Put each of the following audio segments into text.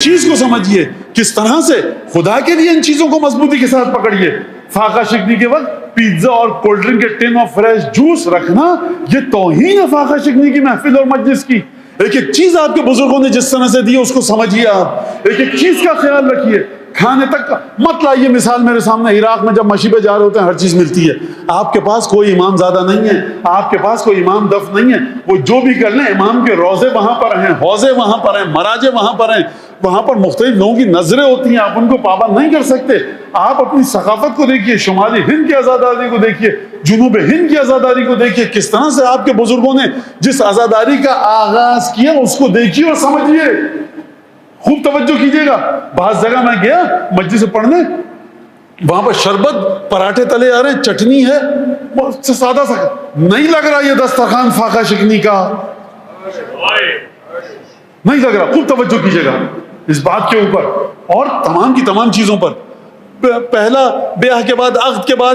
چیز کو سمجھیے کس طرح سے خدا کے لیے ان چیزوں کو مضبوطی کے ساتھ پکڑیے. فاقہ شکنی کے وقت پیزا اور کولڈ ڈرنک کے ٹن اور فریش جوس رکھنا یہ توہین ہے فاقہ شکنی کی محفل اور مجلس کی. ایک ایک چیز آپ کے بزرگوں نے جس طرح سے دی اس کو سمجھیے. آپ ایک ایک چیز کا خیال رکھیے. کھانے تک مت لائیے مثال میرے سامنے عراق میں جب مشی پہ جا رہے ہوتے ہیں ہر چیز ملتی ہے. آپ کے پاس کوئی امام زیادہ نہیں ہے, آپ کے پاس کوئی امام دف نہیں ہے. وہ جو بھی کر لیں امام کے روزے وہاں پر ہیں, حوضے وہاں پر ہیں, مراجے وہاں پر ہیں. وہاں پر مختلف لوگوں کی نظریں ہوتی ہیں, آپ ان کو پابند نہیں کر سکتے. آپ اپنی ثقافت کو دیکھیے, شمالی ہند کی آزاداری کو دیکھیے, جنوب ہند کی آزاداری کو دیکھیے. کس طرح سے آپ کے بزرگوں نے جس آزاداری کا آغاز کیا اس کو دیکھیے اور سمجھیے. خوب توجہ کیجیے گا. بعض جگہ میں گیا مجلس پڑھنے, وہاں پر شربت, پراٹھے تلے آ رہے ہیں, چٹنی ہے, سادہ سا نہیں لگ رہا یہ دسترخوان فاقہ شکنی کا نہیں لگ رہا. خوب توجہ کیجیے گا اس بات کے اوپر اور تمام کی تمام چیزوں پر. پہلا بیاہ کے بعد, عقد کے بعد,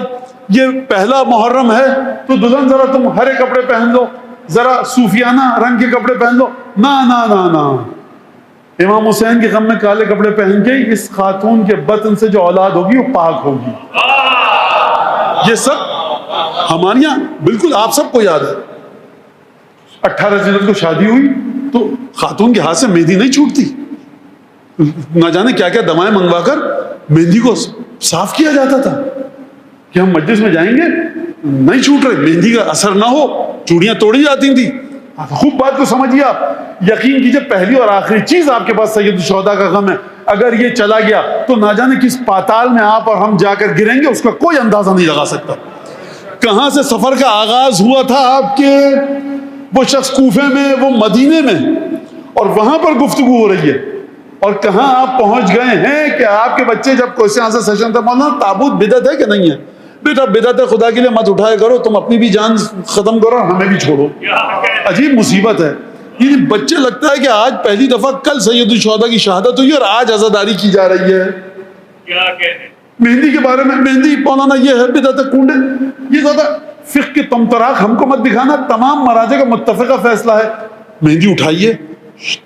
یہ پہلا محرم ہے تو دلہن ذرا تم ہرے کپڑے پہن لو, ذرا صوفیانہ رنگ کے کپڑے پہن لو. نا نا نا نا, امام حسین کے غم میں کالے کپڑے پہن کے اس خاتون کے بطن سے جو اولاد ہوگی وہ پاک ہوگی. یہ سب ہمارے یہاں بالکل آپ سب کو یاد ہے. 18 جنوری کو شادی ہوئی تو خاتون کے ہاتھ سے مہندی نہیں چھوٹتی. نہ جانے کیا کیا دوائیں منگوا کر مہندی کو صاف کیا جاتا تھا کہ ہم مجلس میں جائیں گے نہیں چھوٹ رہے, مہندی کا اثر نہ ہو, چوڑیاں توڑی جاتی تھیں. خوب بات کو سمجھیے آپ. یقین کیجیے پہلی اور آخری چیز آپ کے پاس سید الشہداء کا غم ہے. اگر یہ چلا گیا تو نہ جانے کس پاتال میں آپ اور ہم جا کر گریں گے, اس کا کوئی اندازہ نہیں لگا سکتا. کہاں سے سفر کا آغاز ہوا تھا آپ کے, وہ شخص کوفے میں, وہ مدینے میں, اور وہاں پر گفتگو ہو رہی ہے, اور کہاں آپ پہنچ گئے ہیں کہ آپ کے بچے جب کوئی سیاست سیشن تھا, مولانا تابوت بدعت ہے کہ نہیں ہے؟ بیٹا بدعت ہے, خدا کے لیے مت اٹھائے کرو, تم اپنی بھی جان ختم کرو اور ہمیں بھی چھوڑو. عجیب مصیبت ہے. یہ بچے لگتا ہے کہ آج پہلی دفعہ کل سید الشہداء کی شہادت ہوئی اور آج عزاداری کی جا رہی ہے. مہندی کے بارے میں, مہندی مولانا یہ ہے بدعت ہے, کنڈے, یہ زیادہ فقہ کے تمطراق ہم کو مت دکھانا. تمام مراجع کا متفقہ فیصلہ ہے مہندی اٹھائیے,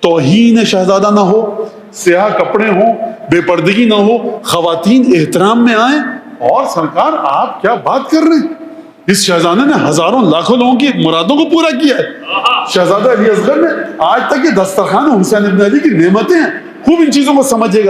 توہین شہزادہ نہ ہو, سیاہ کپڑے ہوں, بے پردگی نہ ہو, خواتین احترام میں آئیں. اور سرکار آپ کیا بات کر رہے ہیں, اس شہزادے نے ہزاروں لاکھوں لوگوں کی مرادوں کو پورا کیا ہے. شہزادہ علی اصغر نے آج تک یہ دسترخوان حسین ابن علی کی نعمتیں ہیں. خوب ان چیزوں کو سمجھے گا.